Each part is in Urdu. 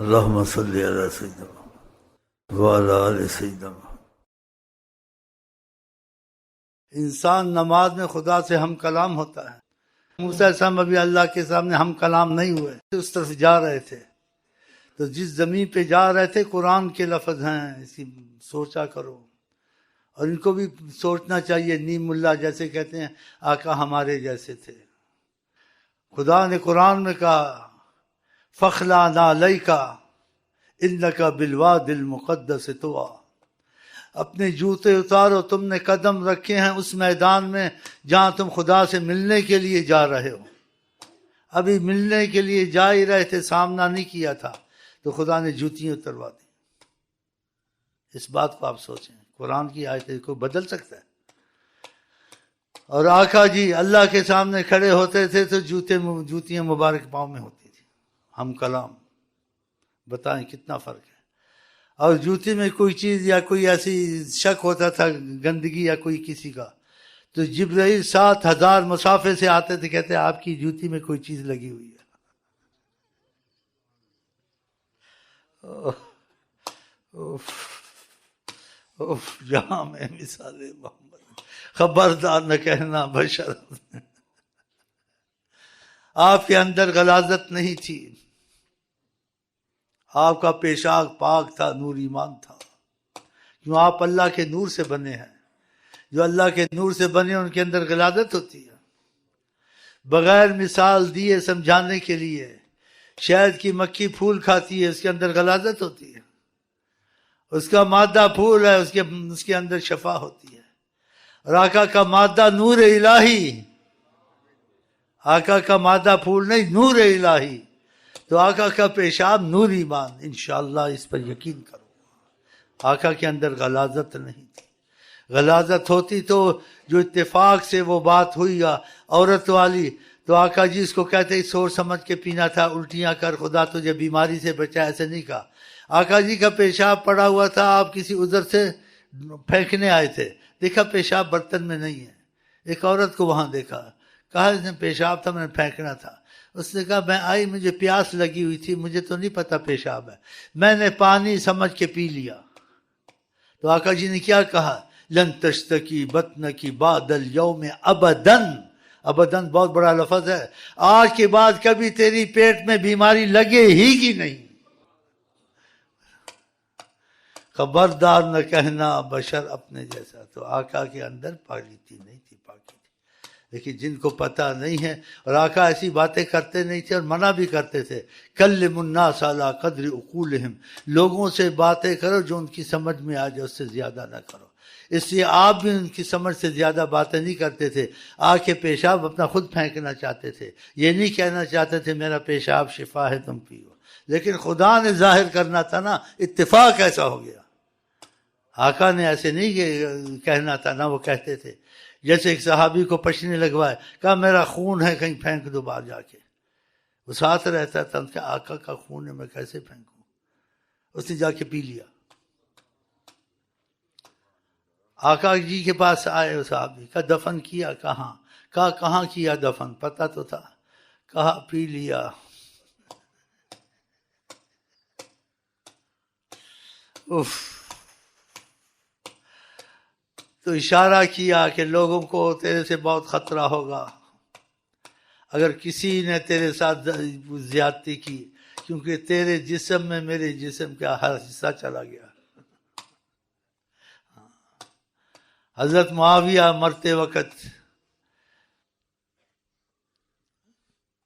اللہم صلی علی سیدنا وعلی آل سیدنا۔ انسان نماز میں خدا سے ہم کلام ہوتا ہے۔ موسیٰ علیہ السلام ابھی اللہ کے سامنے ہم کلام نہیں ہوئے، اس طرف جا رہے تھے، تو جس زمین پہ جا رہے تھے قرآن کے لفظ ہیں، اسی سوچا کرو، اور ان کو بھی سوچنا چاہیے۔ نیم اللہ جیسے کہتے ہیں آقا ہمارے جیسے تھے۔ خدا نے قرآن میں کہا فَخْلَعْ نَعْلَيْكَ إِنَّكَ بِالْوَادِ الْمُقَدَّسِ طُوًى، اپنے جوتے اتارو، تم نے قدم رکھے ہیں اس میدان میں جہاں تم خدا سے ملنے کے لیے جا رہے ہو۔ ابھی ملنے کے لیے جا ہی رہے تھے، سامنا نہیں کیا تھا، تو خدا نے جوتیاں اتروا دی۔ اس بات کو آپ سوچیں، قرآن کی آیتیں کو بدل سکتا ہے؟ اور آقا جی اللہ کے سامنے کھڑے ہوتے تھے تو جوتیاں مبارک پاؤں میں ہوتی تھی۔ ہم کلام، بتائیں کتنا فرق ہے۔ اور جوتی میں کوئی چیز یا کوئی ایسی شک ہوتا تھا، گندگی یا کوئی کسی کا، تو جبرائیل 7,000 مسافے سے آتے تھے، کہتے آپ کی جوتی میں کوئی چیز لگی ہوئی ہے۔ جہاں میں مثال محمد، خبردار نہ کہنا بشر۔ آپ کے اندر غلاظت نہیں تھی، آپ کا پیشاب پاک تھا، نور ایمان تھا، کیوں آپ اللہ کے نور سے بنے ہیں۔ جو اللہ کے نور سے بنے ان کے اندر غلاظت ہوتی ہے۔ بغیر مثال دیے سمجھانے کے لیے، شہد کی مکھی پھول کھاتی ہے، اس کے اندر غلاظت ہوتی ہے۔ اس کا مادہ پھول ہے، اس کے اندر شفا ہوتی ہے۔ اور آقا کا مادہ نور الہی، آقا کا مادہ پھول نہیں، نور الہی۔ تو آقا کا پیشاب نور ایمان، انشاءاللہ اس پر یقین کرو۔ آقا کے اندر غلاظت نہیں تھی۔ غلاظت ہوتی تو جو اتفاق سے وہ بات ہوئی عورت والی، تو آقا جی اس کو کہتے سوچ سمجھ کے پینا تھا، الٹیاں کر خدا تجھے بیماری سے بچا، ایسے نہیں کہا۔ آقا جی کا پیشاب پڑا ہوا تھا، آپ کسی عذر سے پھینکنے آئے تھے، دیکھا پیشاب برتن میں نہیں ہے، ایک عورت کو وہاں دیکھا، کہا اس نے پیشاب تھا، میں نے پھینکنا تھا۔ اس نے کہا میں آئی، مجھے پیاس لگی ہوئی تھی، مجھے تو نہیں پتا پیشاب ہے، میں نے پانی سمجھ کے پی لیا۔ تو آقا جی نے کیا کہا؟ لن تشتکی بطنکی بعد اليوم ابداً۔ ابداً بہت بڑا لفظ ہے، آج کے بعد کبھی تیری پیٹ میں بیماری لگے ہی کی نہیں۔ خبردار نہ کہنا بشر اپنے جیسا۔ تو آقا کے اندر پاکیزگی نہیں تھی، پاکی تھی۔ لیکن جن کو پتہ نہیں ہے، اور آقا ایسی باتیں کرتے نہیں تھے اور منع بھی کرتے تھے، کلم الناس علی قدر عقولہم، لوگوں سے باتیں کرو جو ان کی سمجھ میں آ جائے، اس سے زیادہ نہ کرو۔ اس لیے آپ بھی ان کی سمجھ سے زیادہ باتیں نہیں کرتے تھے۔ آ کے پیشاب اپنا خود پھینکنا چاہتے تھے، یہ نہیں کہنا چاہتے تھے میرا پیشاب شفا ہے تم پیو۔ لیکن خدا نے ظاہر کرنا تھا نا، اتفاق ایسا ہو گیا۔ آقا نے ایسے نہیں کہنا تھا، نہ وہ کہتے تھے۔ جیسے ایک صحابی کو پچھنے لگوائے، کہا میرا خون ہے، کہیں پھینک دو باہر جا کے۔ وہ ساتھ رہتا تھا، ان کے آقا کا خون ہے، میں کیسے پھینکوں؟ اس نے جا کے پی لیا۔ آقا جی کے پاس آئے وہ صحابی، کہا دفن کیا کہاں؟ کہا کہاں کیا دفن؟ پتہ تو تھا۔ کہا پی لیا۔ اف۔ تو اشارہ کیا کہ لوگوں کو تیرے سے بہت خطرہ ہوگا اگر کسی نے تیرے ساتھ زیادتی کی، کیونکہ تیرے جسم میں میرے جسم کا ہر حصہ چلا گیا۔ حضرت معاویہ مرتے وقت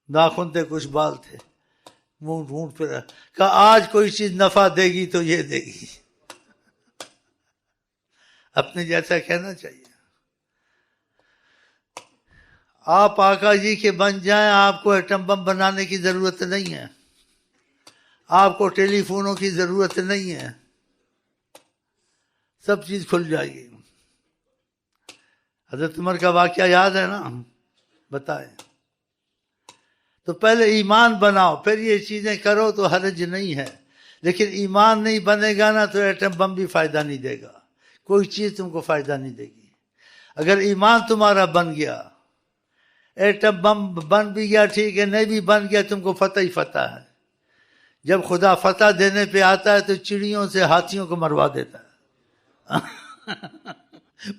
ناخن تھے، کچھ بال تھے، منہ ڈھونڈ پھر کہا آج کوئی چیز نفع دے گی تو یہ دے گی۔ اپنے جیسا کہنا چاہیے۔ آپ آقا جی کے بن جائیں، آپ کو ایٹم بم بنانے کی ضرورت نہیں ہے، آپ کو ٹیلی فونوں کی ضرورت نہیں ہے، سب چیز کھل جائے گی۔ حضرت عمر کا واقعہ یاد ہے نا؟ بتائیں۔ تو پہلے ایمان بناؤ، پھر یہ چیزیں کرو تو حرج نہیں ہے۔ لیکن ایمان نہیں بنے گا نا تو ایٹم بم بھی فائدہ نہیں دے گا، کوئی چیز تم کو فائدہ نہیں دے گی۔ اگر ایمان تمہارا بن گیا، ایٹم بم بن بھی گیا ٹھیک ہے، نہیں بھی بن گیا تم کو فتح ہی فتح ہے۔ جب خدا فتح دینے پہ آتا ہے تو چڑیوں سے ہاتھیوں کو مروا دیتا ہے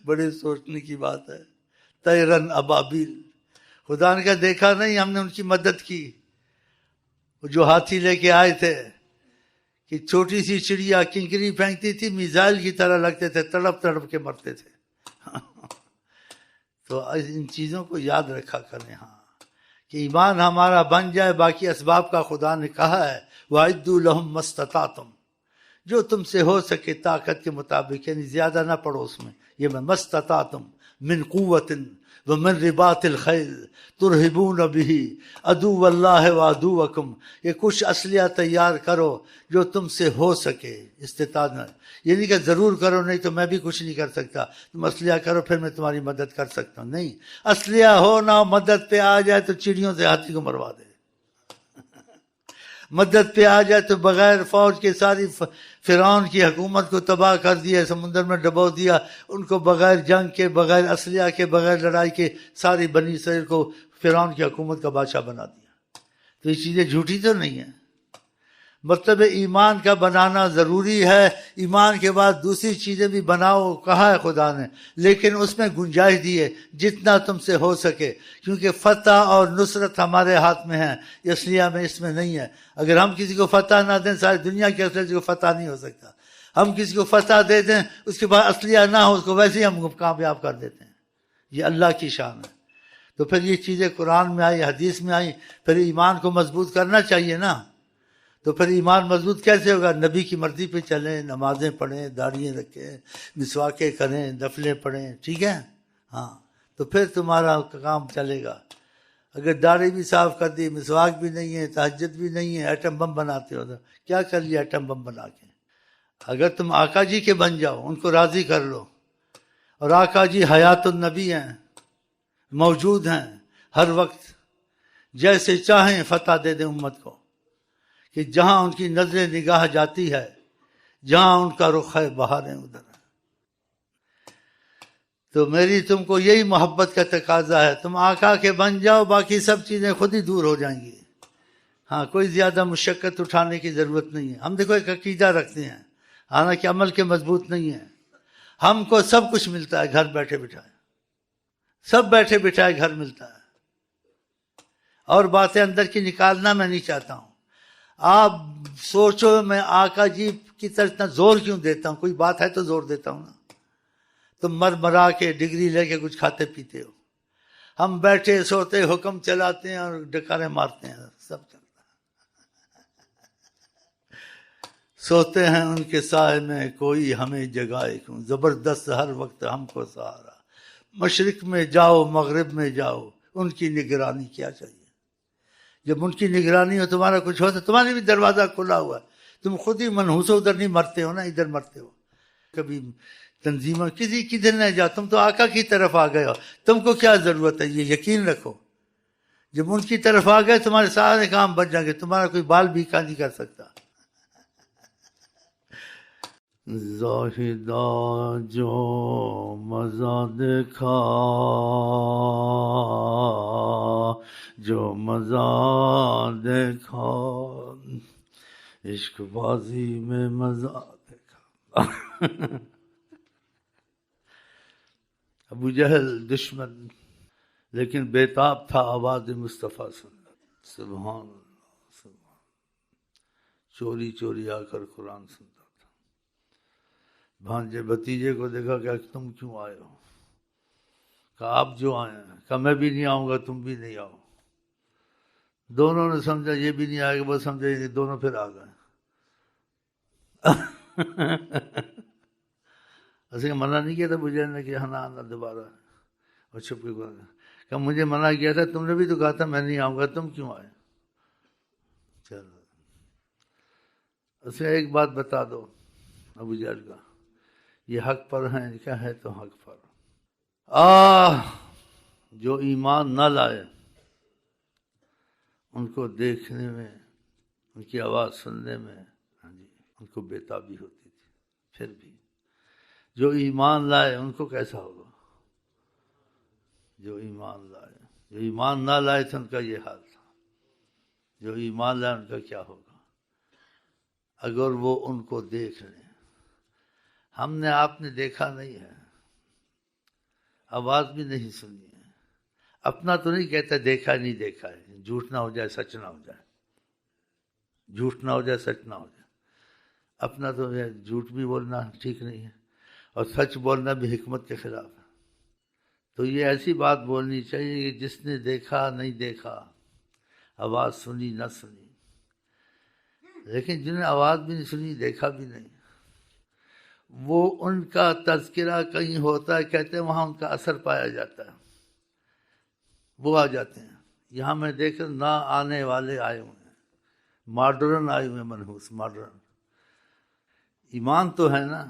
بڑے سوچنے کی بات ہے. طیرن ابابیل، خدا نے کہا دیکھا نہیں ہم نے ان کی مدد کی. وہ جو ہاتھی لے کے آئے تھے کہ چھوٹی سی چڑیا کنکری پھینکتی تھی، میزائل کی طرح لگتے تھے، تڑپ تڑپ کے مرتے تھے. تو ان چیزوں کو یاد رکھا کریں. ہاں کہ ایمان ہمارا بن جائے. باقی اسباب کا خدا نے کہا ہے وَأَعِدُّوا لَهُم مَّا اسْتَطَعْتُمْ، جو تم سے ہو سکے طاقت کے مطابق، یعنی زیادہ نہ پڑھو اس میں. یہ میں مَا اسْتَطَعْتُمْ مِنْ قُوَّةٍ وَمِنْ رِبَاطِ الْخَيْلِ تُرْهِبُونَ بِهِ عَدُوَّ اللَّهِ وَعَدُوَّكُمْ. یہ کچھ اسلحہ تیار کرو جو تم سے ہو سکے. استطاعت نہ، یہ نہیں کہ ضرور کرو نہیں تو میں بھی کچھ نہیں کر سکتا، تم اسلحہ کرو پھر میں تمہاری مدد کر سکتا ہوں. نہیں، اسلحہ ہو نہ ہو، مدد پہ آ جائے تو چڑیوں سے ہاتھی کو مروا دے. مدد پہ آ جائے تو بغیر فوج کے ساری فرعون کی حکومت کو تباہ کر دیا، سمندر میں ڈبو دیا ان کو، بغیر جنگ کے، بغیر اسلحہ کے، بغیر لڑائی کے ساری بنی اسرائیل کو فرعون کی حکومت کا بادشاہ بنا دیا. تو یہ چیزیں جھوٹی تو نہیں ہیں. مطلب ایمان کا بنانا ضروری ہے. ایمان کے بعد دوسری چیزیں بھی بناؤ کہا ہے خدا نے، لیکن اس میں گنجائش دی ہے جتنا تم سے ہو سکے، کیونکہ فتح اور نصرت ہمارے ہاتھ میں ہے، اسلحہ میں اس میں نہیں ہے. اگر ہم کسی کو فتح نہ دیں، ساری دنیا کے اسلحے کو فتح نہیں ہو سکتا. ہم کسی کو فتح دے دیں، اس کے بعد اسلحہ نہ ہو، اس کو ویسے ہی ہم کامیاب کر دیتے ہیں. یہ اللہ کی شان ہے. تو پھر یہ چیزیں قرآن میں آئی، حدیث میں آئی. پھر ایمان کو مضبوط کرنا چاہیے نا. تو پھر ایمان مضبوط کیسے ہوگا؟ نبی کی مرضی پہ چلیں، نمازیں پڑھیں، داڑھیاں رکھیں، مسواکیں کریں، نفلیں پڑھیں. ٹھیک ہے؟ ہاں، تو پھر تمہارا کام چلے گا. اگر داڑھی بھی صاف کر دی، مسواک بھی نہیں ہے، تہجد بھی نہیں ہے، ایٹم بم بناتے ہو تو کیا کر لیا ایٹم بم بنا کے؟ اگر تم آقا جی کے بن جاؤ، ان کو راضی کر لو. اور آقا جی حیات النبی ہیں، موجود ہیں ہر وقت، جیسے چاہیں فتح دے دیں امت کو، کہ جہاں ان کی نظر نگاہ جاتی ہے، جہاں ان کا رخ ہے، بہاریں ادھر ہے. تو میری تم کو یہی محبت کا تقاضا ہے، تم آقا کے بن جاؤ، باقی سب چیزیں خود ہی دور ہو جائیں گی. ہاں، کوئی زیادہ مشقت اٹھانے کی ضرورت نہیں ہے. ہم دیکھو ایک عقیدہ رکھتے ہیں، حالانکہ عمل کے مضبوط نہیں ہیں. ہم کو سب کچھ ملتا ہے گھر بیٹھے بٹھائے، سب بیٹھے بٹھائے گھر ملتا ہے. اور باتیں اندر کی نکالنا میں نہیں چاہتا ہوں. آپ سوچو میں آقا جی کی طرف اتنا زور کیوں دیتا ہوں؟ کوئی بات ہے تو زور دیتا ہوں نا. تم مر مرا کے ڈگری لے کے کچھ کھاتے پیتے ہو، ہم بیٹھے سوتے حکم چلاتے ہیں اور ڈکاریں مارتے ہیں، سب چلتا ہے. سوتے ہیں ان کے سائے میں، کوئی ہمیں جگائے کیوں، زبردست ہر وقت ہم کو سہارا. مشرق میں جاؤ مغرب میں جاؤ، ان کی نگرانی کیا چاہیے. جب ان کی نگرانی ہو تمہارا کچھ ہو تو تمہارے بھی دروازہ کھلا ہوا ہے. تم خود ہی منحوس ہو، ادھر نہیں مرتے ہو نا، ادھر مرتے ہو. کبھی تنظیموں کسی کدھر نہ جاؤ، تم تو آقا کی طرف آ گئے ہو. تم کو کیا ضرورت ہے؟ یہ یقین رکھو، جب ان کی طرف آ گئے تمہارے سارے کام بن جائیں گے، تمہارا کوئی بال بھی کا نہیں کر سکتا. زاہدہ جو مزہ دیکھا، جو مزہ دیکھا، عشق بازی میں مزہ دیکھا. ابو جہل دشمن، لیکن بیتاب تھا آواز مصطفیٰ سننا. سبحان اللہ، سبحان. چوری چوری آ کر قرآن سنتا تھا. بھانجے بھتیجے کو دیکھا کہ تم کیوں آئے ہو؟ کہا آپ جو آئے ہیں. کہا میں بھی نہیں آؤں گا، تم بھی نہیں آؤ. دونوں نے سمجھا یہ بھی نہیں آئے گا، وہ سمجھا یہ نہیں، دونوں پھر آ گئے. اسے منع نہیں کیا تھا بجھے نے کہ ہاں آنا دوبارہ، اور چھپ کے کہا مجھے منع کیا تھا، تم نے بھی تو کہا تھا میں نہیں آؤں گا، تم کیوں آئے؟ چلو اسے ایک بات بتا دو ابو جہل کا، یہ حق پر ہیں، کیا ہے تو حق پر. جو ایمان نہ لائے ان کو دیکھنے میں، ان کی آواز سننے میں ان کو بیتابی ہوتی تھی. پھر بھی جو ایمان لائے ان کو کیسا ہوگا؟ جو ایمان لائے. جو ایمان نہ لائے تھے ان کا یہ حال تھا. جو ایمان لائے ان کا کیا ہوگا؟ اگر وہ ان کو دیکھ لیں. ہم نے آپ نے دیکھا نہیں ہے، آواز بھی نہیں سنی ہے. اپنا تو نہیں کہتا دیکھا نہیں دیکھا ہے، جھوٹ نہ ہو جائے سچ نہ ہو جائے، جھوٹ نہ ہو جائے سچ نہ ہو جائے. اپنا تو جھوٹ بھی بولنا ٹھیک نہیں ہے اور سچ بولنا بھی حکمت کے خلاف ہے. تو یہ ایسی بات بولنی چاہیے کہ جس نے دیکھا نہیں دیکھا، آواز سنی نہ سنی. لیکن جنہیں آواز بھی نہیں سنی دیکھا بھی نہیں، وہ ان کا تذکرہ کہیں ہوتا ہے، کہتے ہیں وہاں ان کا اثر پایا جاتا ہے، وہ آ جاتے ہیں. یہاں میں دیکھ نہ آنے والے آئے ہوئے ہیں، ماڈرن آئے ہوئے ہیں، منحوس ماڈرن. ایمان تو ہے نا،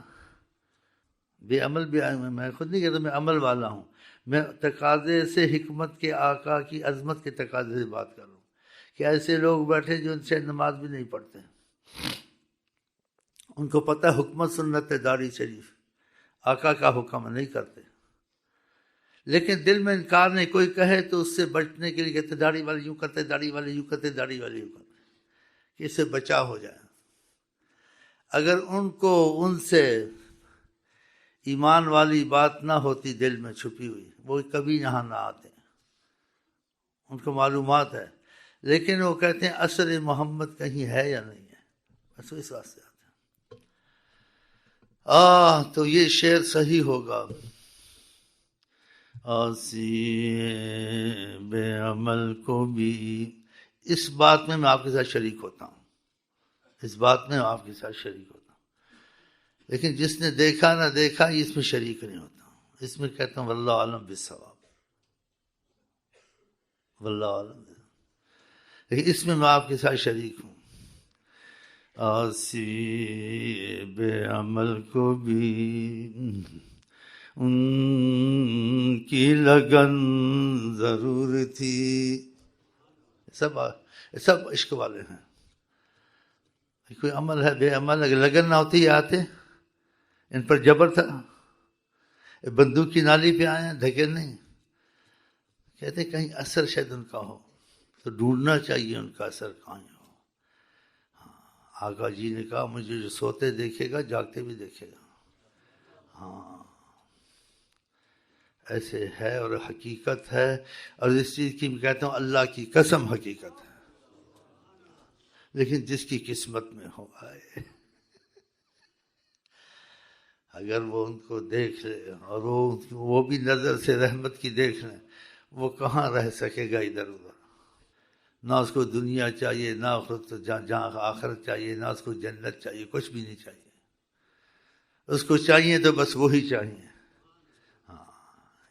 بے عمل بھی آئے ہوئے ہیں. میں خود نہیں کہتا میں عمل والا ہوں، میں تقاضے سے حکمت کے آقا کی عظمت کے تقاضے سے بات کر رہا ہوں کہ ایسے لوگ بیٹھے جو ان سے نماز بھی نہیں پڑھتے، ان کو پتہ ہے حکمت سنت داڑھی شریف، آقا کا حکم نہیں کرتے، لیکن دل میں انکار نہیں. کوئی کہے تو اس سے بچنے کے لیے کہتے داڑھی والے یوں کرتے، داڑھی والے یوں کرتے، داڑھی والے یوں کرتے، کہ اس سے بچا ہو جائے. اگر ان کو ان سے ایمان والی بات نہ ہوتی دل میں چھپی ہوئی، وہ کبھی یہاں نہ آتے، ان کو معلومات ہے. لیکن وہ کہتے ہیں اثر محمد کہیں ہے یا نہیں ہے، بس اس واسطے آتے ہیں. تو یہ شعر صحیح ہوگا. آسی بے عمل کو بھی، اس بات میں آپ کے ساتھ شریک ہوتا ہوں، اس بات میں آپ کے ساتھ شریک ہوتا ہوں. لیکن جس نے دیکھا نہ دیکھا اس میں شریک نہیں ہوتا ہوں. اس میں کہتا ہوں واللہ عالم بالصواب، واللہ عالم. لیکن اس میں آپ کے ساتھ شریک ہوں. آسی بے عمل کو بھی ان کی لگن ضرور تھی. سب عشق والے ہیں. کوئی عمل ہے بے عمل، اگر لگن نہ ہوتی یہ آتے؟ ان پر جبر تھا، بندوق کی نالی پہ آئے ہیں، دھکے نہیں. کہتے کہیں اثر شاید ان کا ہو، تو ڈھونڈنا چاہیے ان کا اثر کہاں ہو. آقا جی نے کہا مجھے جو سوتے دیکھے گا جاگتے بھی دیکھے گا. ایسے ہے اور حقیقت ہے. اور اس چیز کی میں کہتا ہوں اللہ کی قسم حقیقت ہے. لیکن جس کی قسمت میں ہو آئے، اگر وہ ان کو دیکھ لے اور وہ بھی نظر سے رحمت کی دیکھ لیں، وہ کہاں رہ سکے گا ادھر ادھر. نہ اس کو دنیا چاہیے، نہ جہاں آخرت چاہیے، نہ اس کو جنت چاہیے، کچھ بھی نہیں چاہیے. اس کو چاہیے تو بس وہی چاہیے.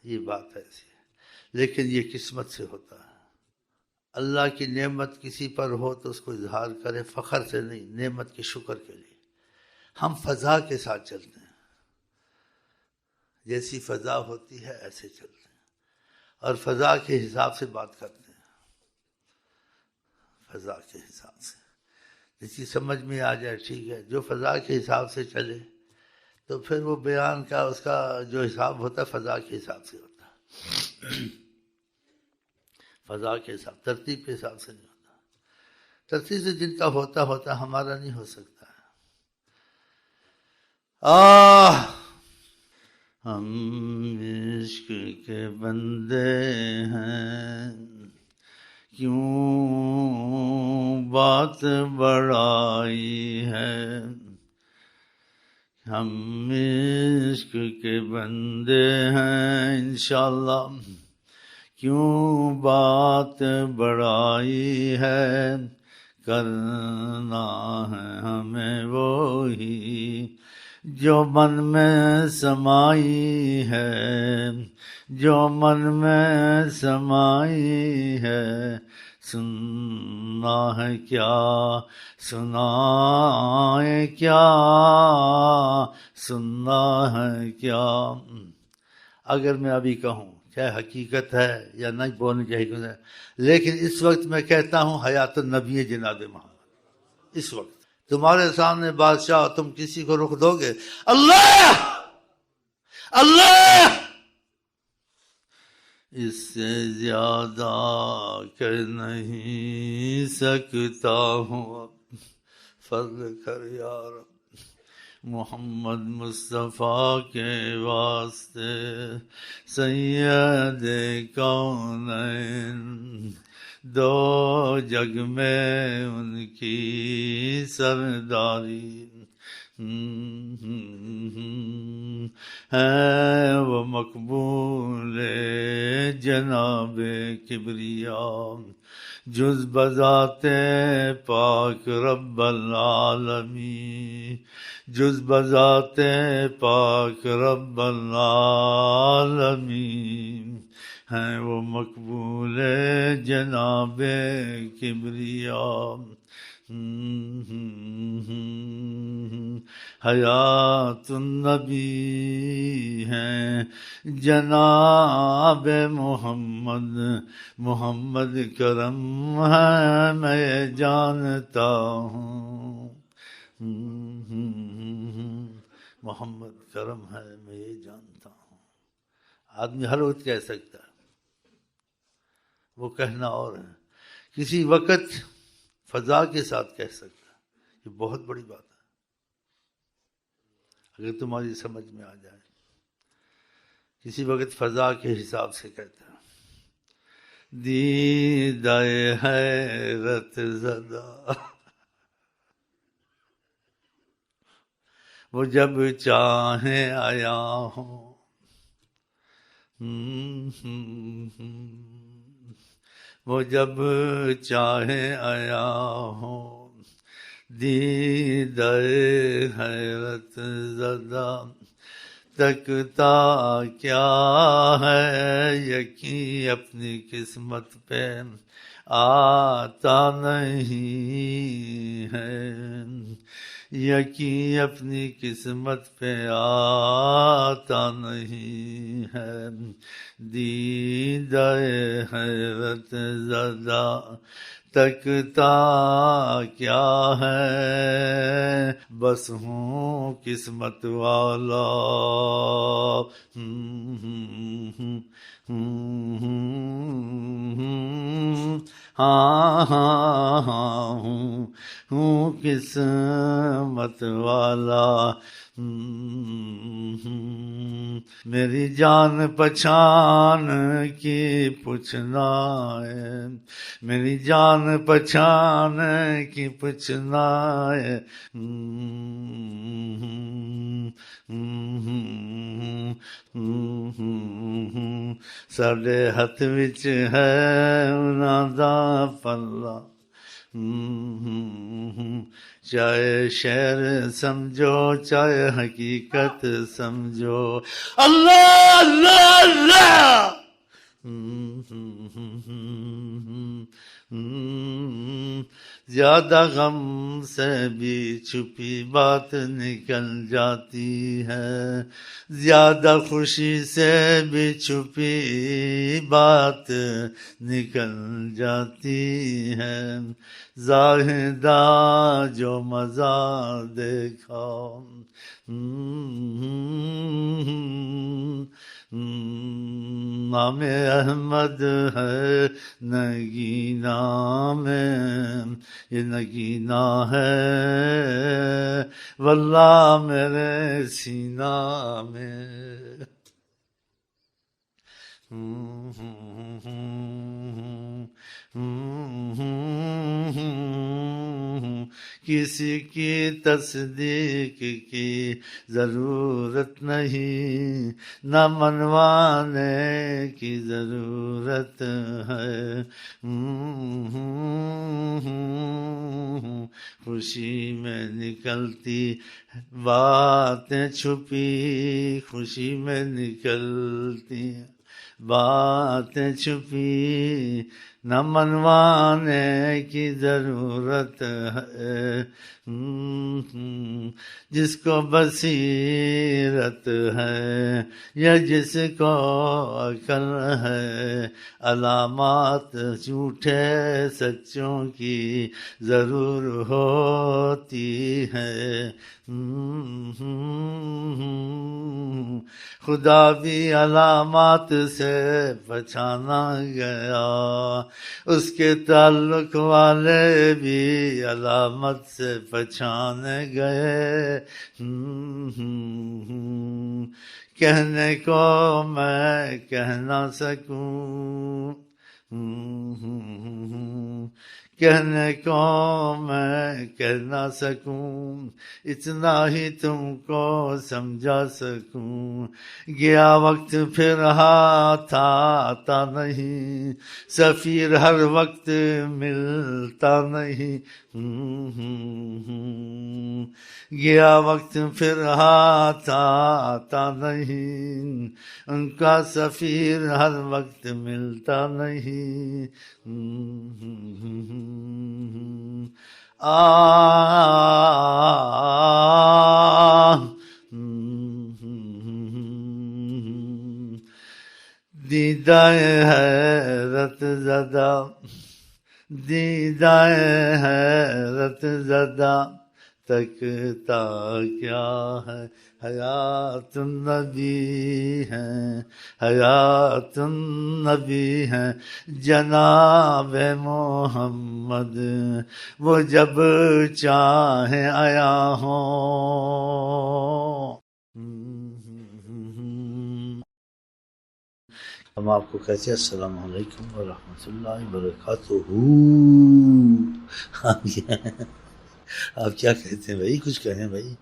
یہ بات ایسی ہے. لیکن یہ قسمت سے ہوتا ہے. اللہ کی نعمت کسی پر ہو تو اس کو اظہار کرے، فخر سے نہیں، نعمت کے شکر کے لیے. ہم فضا کے ساتھ چلتے ہیں، جیسی فضا ہوتی ہے ایسے چلتے ہیں، اور فضا کے حساب سے بات کرتے ہیں. فضا کے حساب سے جس سمجھ میں آ جائے ٹھیک ہے. جو فضا کے حساب سے چلے تو پھر وہ بیان کا اس کا جو حساب ہوتا ہے فضا کے حساب سے ہوتا ہے. فضا کے حساب، ترتیب کے حساب سے نہیں ہوتا. ترتیب سے جن کا ہوتا ہمارا نہیں ہو سکتا ہے. ہم عشق کے بندے ہیں، کیوں بات بڑائی ہے. ہم عشق کے بندے ہیں انشاءاللہ، کیوں بات بڑائی ہے. کرنا ہے ہمیں وہی جو من میں سمائی ہے، جو من میں سمائی ہے. سننا ہے کیا سنائے، کیا سننا ہے کیا. اگر میں ابھی کہوں چاہے حقیقت ہے یا نہیں بولنی چاہیے، لیکن اس وقت میں کہتا ہوں حیات النبی جناب محمد. اس وقت تمہارے سامنے بادشاہ، تم کسی کو رخ دو گے اللہ اللہ، اس سے زیادہ کر نہیں سکتا ہوں. فضل کر یا رب، محمد مصطفیٰ کے واسطے سید کونین، دو جگ میں ان کی سرداری ہے وہ مقبول جناب کبریا، جز بذات پاک رب العالمین، جز بذات پاک رب العالمین ہیں وہ مقبول جناب کبریا۔ حیات النبی ہیں جناب محمد، محمد کرم ہے میں جانتا ہوں، محمد کرم ہے میں یہ جانتا ہوں۔ آدمی ہر وقت کہہ سکتا ہے، وہ کہنا اور ہے، کسی وقت فضا کے ساتھ کہہ سکتا ہے، یہ بہت بڑی بات ہے اگر تمہاری سمجھ میں آ جائے۔ کسی وقت فضا کے حساب سے کہتا ہے، دیدۂ حیرت زدہ وہ جب چاہیں آیا ہوں، وہ جب چاہیں آیا ہوں، دیدۂ حیرت زدہ تکتا کیا ہے، یقین اپنی قسمت پہ آتا نہیں ہے، یقین اپنی قسمت پہ آتا نہیں ہے، دیدۂ حیرت زدہ تکتا کیا ہے، بس ہوں قسمت والا، ہاں ہاں ہاں ہوں قسمت والا، میری جان پہچان کی پوچھنا ہے، میری جان پہچان کی پوچھنا ہے، ساڈے ہاتھ وچ ہے انہاں دا پلہ، چاہے شعر سمجھو چاہے حقیقت سمجھو، اللہ اللہ اللہ، زیادہ غم سے بھی چھپی بات نکل جاتی ہے، زیادہ خوشی سے بھی چھپی بات نکل جاتی ہے، زاہدہ جو مزہ دیکھا، نام احمد ہے نگینا میں، یہ نگینا ہے واللہ میرے سینہ میں، کسی کی تصدیق کی ضرورت نہیں، نہ منوانے کی ضرورت ہے، خوشی میں نکلتی باتیں چھپی، خوشی میں نکلتی باتیں چھپی، نہ منوانے کی ضرورت ہے، جس کو بصیرت ہے یا جس کو عقل ہے، علامات جھوٹے سچوں کی ضرور ہوتی ہے۔ خدا بھی علامات سے پہچانا گیا، اس کے تعلق والے بھی علامت سے پہچانے گئے۔ کہنے کو میں کہہ نہ سکوں، کہنے کو میں کہہ نہ سکوں، اتنا ہی تم کو سمجھا سکوں۔ گیا وقت پھر ہاتھ آتا نہیں، سفیر ہر وقت ملتا نہیں۔ گیا وقت پھر ہاتھ آتا نہیں، ان کا سفیر ہر وقت ملتا نہیں۔ دیدائے حیرت زدہ، دیدائے حیرت زدہ تکتا کیا ہے، حیات النبی ہے، حیات النبی ہے جناب محمد، وہ جب چاہیں آیا ہوں۔ ہم آپ کو کہتے ہیں السلام علیکم ورحمۃ اللہ وبرکاتہ۔ آپ کیا کہتے ہیں بھائی؟ کچھ کہیں بھائی۔